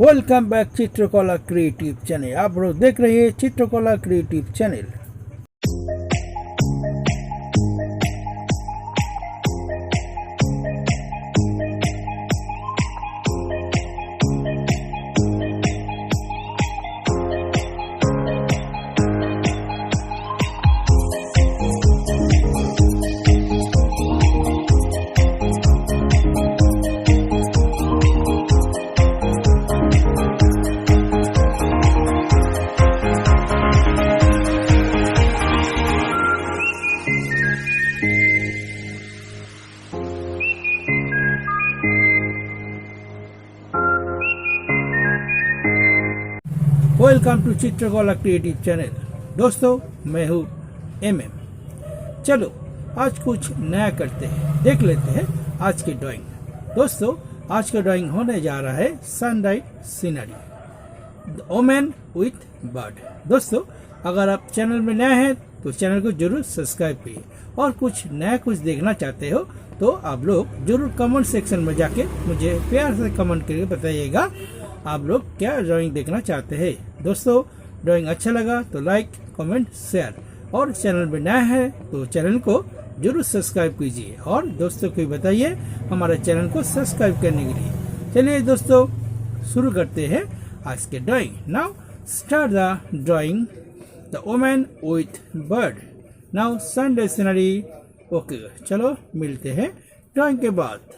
Welcome back चित्रकला creative channel. आप लोग देख रहे हैं चित्रकला क्रिएटिव चैनल। वेलकम टू चित्रकला क्रिएटिव चैनल। दोस्तों, मैं हूँ MM। चलो आज कुछ नया करते हैं, देख लेते हैं आज की ड्राइंग। दोस्तों, आज का ड्राइंग होने जा रहा है sunrise scenery, women with bird. दोस्तों, अगर आप चैनल में नए हैं तो चैनल को जरूर सब्सक्राइब करिए, और कुछ नया कुछ देखना चाहते हो तो आप लोग जरूर कमेंट सेक्शन में जाके मुझे प्यार से कमेंट करके बताइएगा आप लोग क्या ड्राइंग देखना चाहते हैं। दोस्तों, ड्राइंग अच्छा लगा तो लाइक, कमेंट, शेयर, और चैनल में नया है तो चैनल को जरूर सब्सक्राइब कीजिए, और दोस्तों को बताइए हमारे चैनल को सब्सक्राइब करने के लिए। चलिए दोस्तों, शुरू करते हैं आज के drawing. Now start the drawing the women with bird. Now sunrise scenery. Okay, चलो मिलते हैं ड्राइंग के बाद।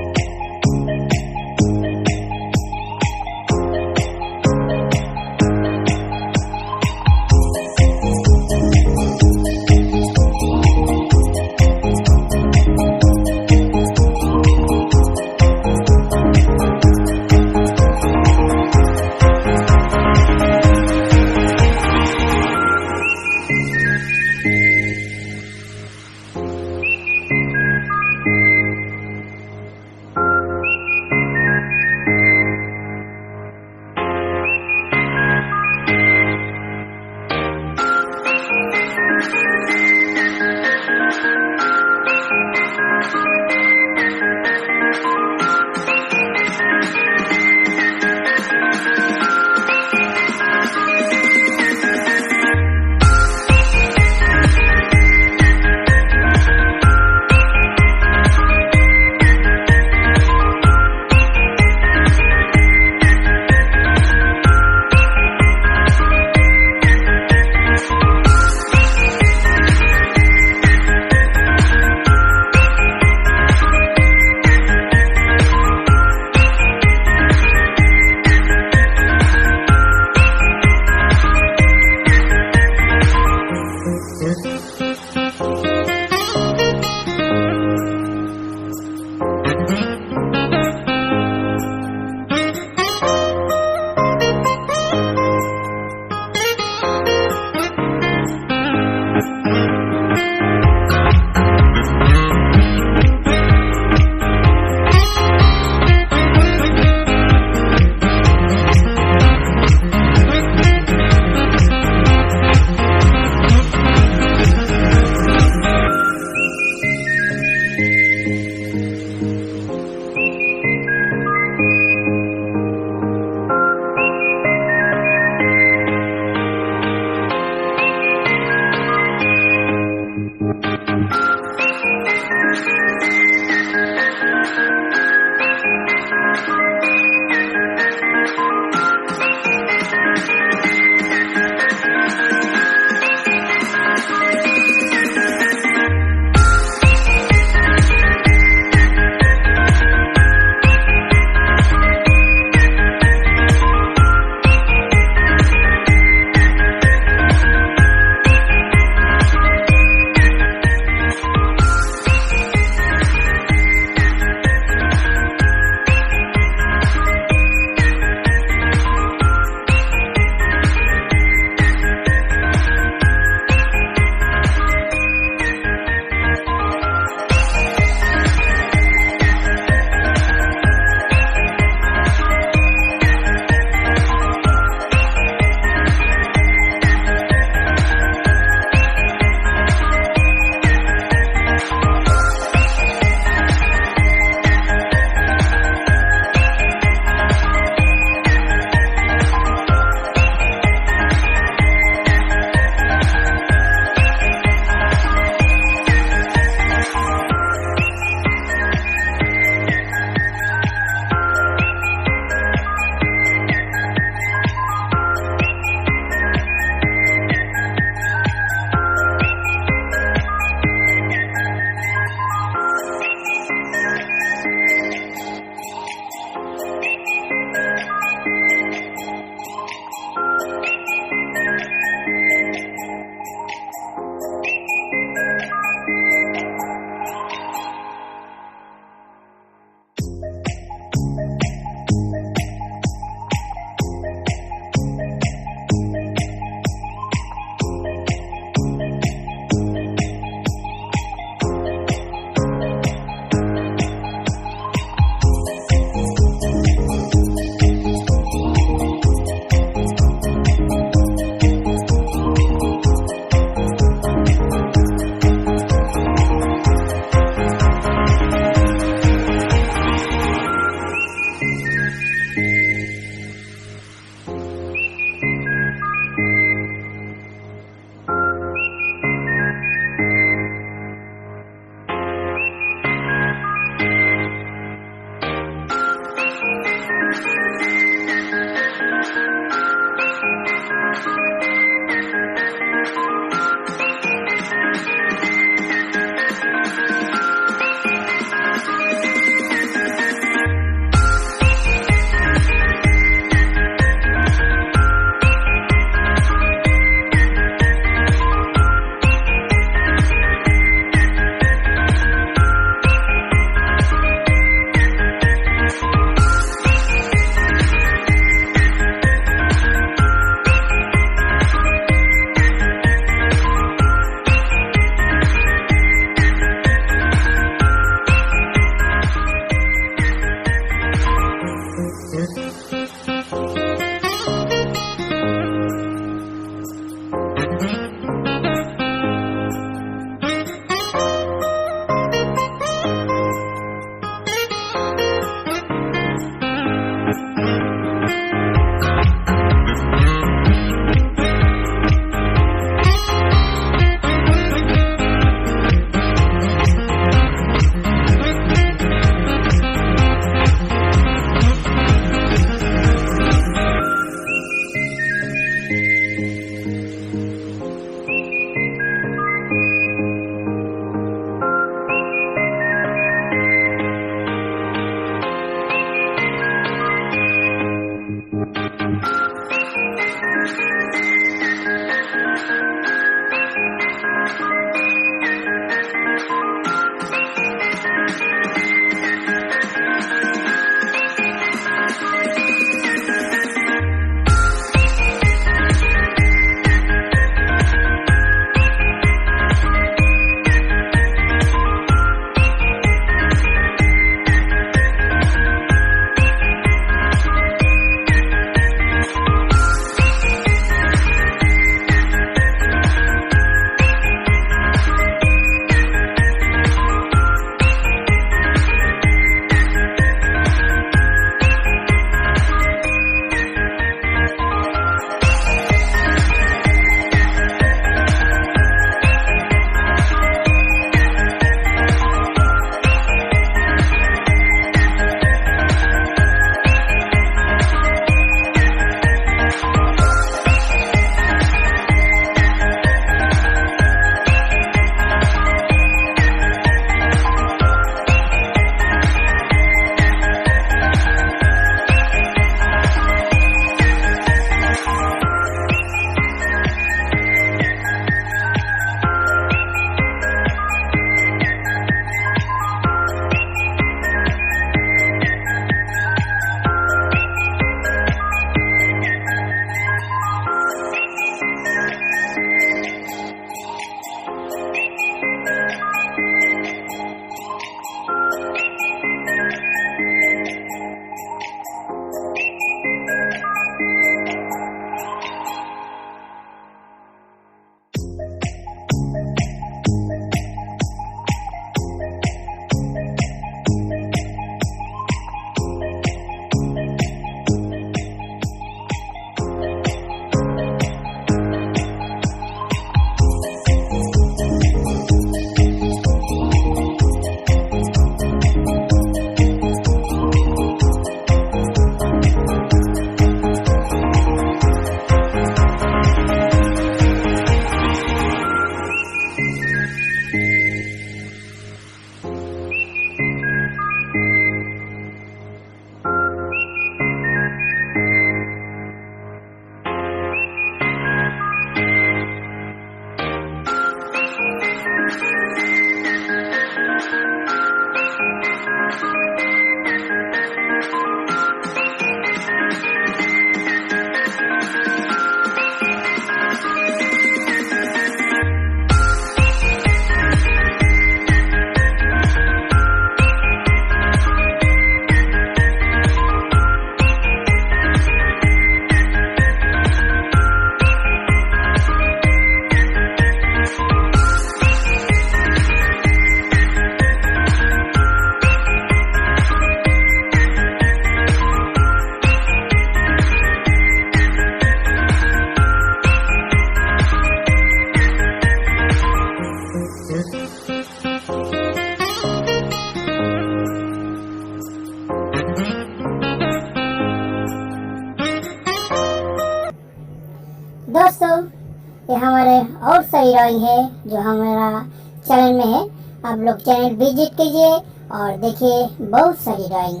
ड्राइंग है जो हमारा चैनल में है। आप लोग चैनल विजिट कीजिए और देखिए बहुत सारी ड्राइंग,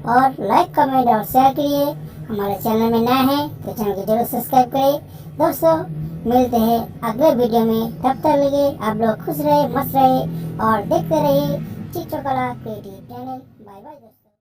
और लाइक कमेंट और शेयर करिए। हमारे चैनल में नए हैं तो चैनल को जरूर सब्सक्राइब करें। दोस्तों मिलते हैं अगले वीडियो में, तब तक लगे आप लोग खुश रहे, मस्त रहे और देखते रहिए चित्रकला क्रिएटिव चैनल। बाय बाय दोस्तों।